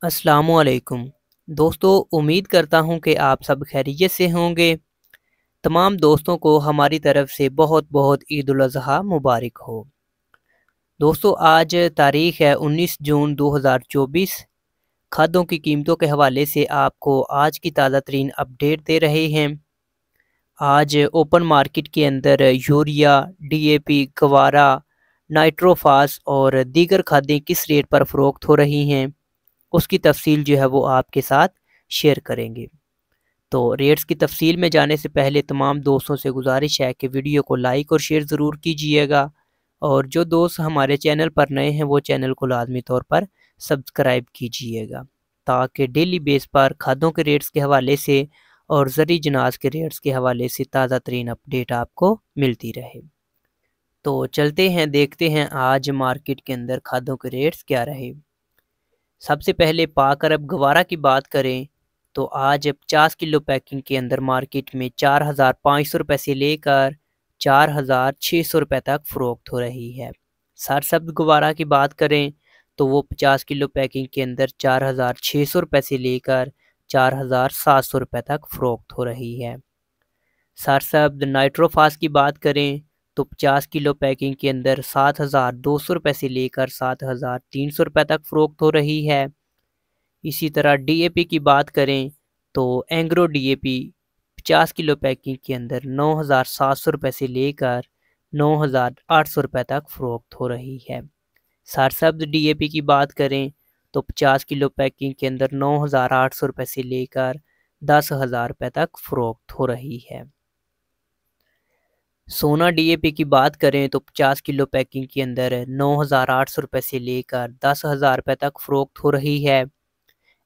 अस्सलामुअलैकुम दोस्तों, उम्मीद करता हूँ कि आप सब खैरियत से होंगे। तमाम दोस्तों को हमारी तरफ से बहुत बहुत ईद उल अज़हा मुबारक हो। दोस्तों, आज तारीख़ है 19 जून 2024। खादों की कीमतों के हवाले से आपको आज की ताज़ा तरीन अपडेट दे रहे हैं। आज ओपन मार्केट के अंदर यूरिया, डीएपी, गवारा, नाइट्रोफास और दीगर खादें किस रेट पर फ़रोख्त हो रही हैं, उसकी तफसील जो है वो आपके साथ शेयर करेंगे। तो रेट्स की तफसील में जाने से पहले तमाम दोस्तों से गुजारिश है कि वीडियो को लाइक और शेयर ज़रूर कीजिएगा, और जो दोस्त हमारे चैनल पर नए हैं वो चैनल को लाजमी तौर पर सब्सक्राइब कीजिएगा, ताकि डेली बेस पर खादों के रेट्स के हवाले से और ज़री जनाज के रेट्स के हवाले से ताज़ा तरीन अपडेट आपको मिलती रहे। तो चलते हैं, देखते हैं आज मार्केट के अंदर खादों के रेट्स क्या रहे। सबसे पहले पाक अरब गवारा की बात करें तो आज 50 किलो पैकिंग के अंदर मार्केट में 4,500 रुपये से लेकर 4,600 रुपये तक फ़रोख्त हो रही है। सरसब्ज़ गवारा की बात करें तो वो 50 किलो पैकिंग के अंदर 4,600 रुपये से लेकर 4,700 रुपये तक फ़रोख्त हो रही है। सरसब्ज़ नाइट्रोफास की बात करें तो 50 किलो पैकिंग के अंदर 7,200 रुपये से लेकर 7,300 रुपये तक फ़रोख्त हो रही है। इसी तरह डीएपी की बात करें तो एंग्रो डीएपी 50 किलो पैकिंग के अंदर 9,700 रुपये से लेकर 9,800 रुपये तक फ़रोख्त हो रही है। सरसब्ज़ डीएपी की बात करें तो 50 किलो पैकिंग के अंदर 9,800 रुपये से लेकर 10,000 रुपये तक फ़रोख्त हो रही है। सोना डीएपी की बात करें तो 50 किलो पैकिंग के अंदर 9,800 रुपये से लेकर 10,000 रुपये तक फ़रोख्त हो रही है।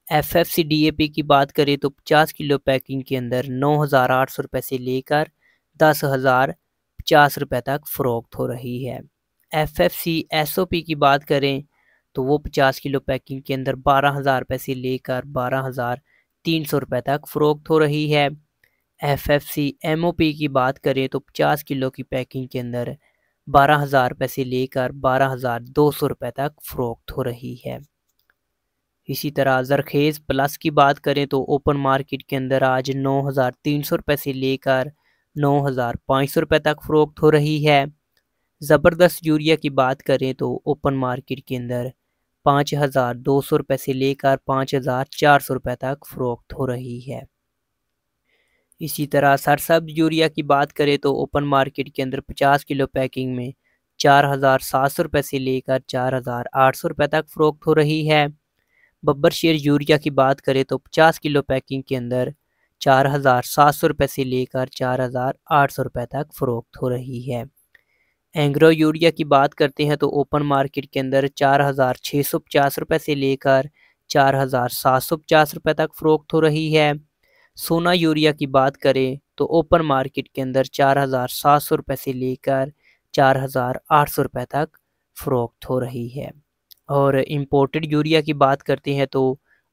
एफएफसी डीएपी की बात करें तो 50 किलो पैकिंग के अंदर 9,800 रुपये से लेकर 10,050 रुपये तक फ़रोख्त हो रही है। एफएफसी एसओपी की बात करें तो वो 50 किलो पैकिंग के अंदर 12,000 रुपये से लेकर 12,300 रुपये तक फ़रोख्त हो रही है। एफएफसी एमओपी की बात करें तो 50 किलो की पैकिंग के अंदर 12,000 रुपये से लेकर 12,200 रुपये तक फ़रोख्त हो रही है। इसी तरह ज़रखेज़ प्लस की बात करें तो ओपन मार्केट के अंदर आज 9,300 रुपये से लेकर 9,500 रुपये तक फ़रोख्त हो रही है। ज़बरदस्त यूरिया की बात करें तो ओपन मार्केट के अंदर 5,200 रुपये से लेकर 5,400 रुपये तक फ़रोख्त हो रही है। इसी तरह सरसब्ज़ यूरिया की बात करें तो ओपन मार्केट के अंदर 50 किलो पैकिंग में 4,700 रुपये से लेकर 4,800 रुपये तक फ़रोख्त हो रही है। बब्बर शेर यूरिया की बात करें तो 50 किलो पैकिंग के अंदर 4,700 रुपये से लेकर 4,800 रुपये तक फ़रोख्त हो रही है। एंग्रो यूरिया की बात करते हैं तो ओपन मार्केट के अंदर 4,650 रुपये से लेकर 4,750 रुपये तक फ़रोख्त हो रही है। सोना यूरिया की बात करें तो ओपन मार्केट के अंदर 4,700 रुपये से लेकर 4,800 रुपये तक फ़रोख्त हो रही है। और इम्पोर्टेड यूरिया की बात करते हैं तो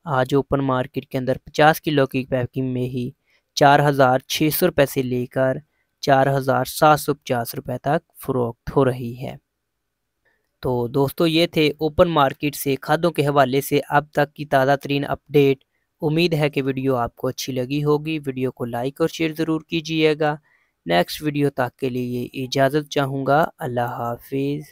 आज ओपन मार्केट के अंदर 50 किलो की पैकिंग में ही 4,600 रुपये से लेकर 4,750 रुपये तक फ़रोख्त हो रही है। तो दोस्तों, ये थे ओपन मार्केट से खादों के हवाले से अब तक की ताज़ा तरीन अपडेट। उम्मीद है कि वीडियो आपको अच्छी लगी होगी। वीडियो को लाइक और शेयर ज़रूर कीजिएगा। नेक्स्ट वीडियो तक के लिए इजाज़त चाहूँगा। अल्लाह हाफिज़।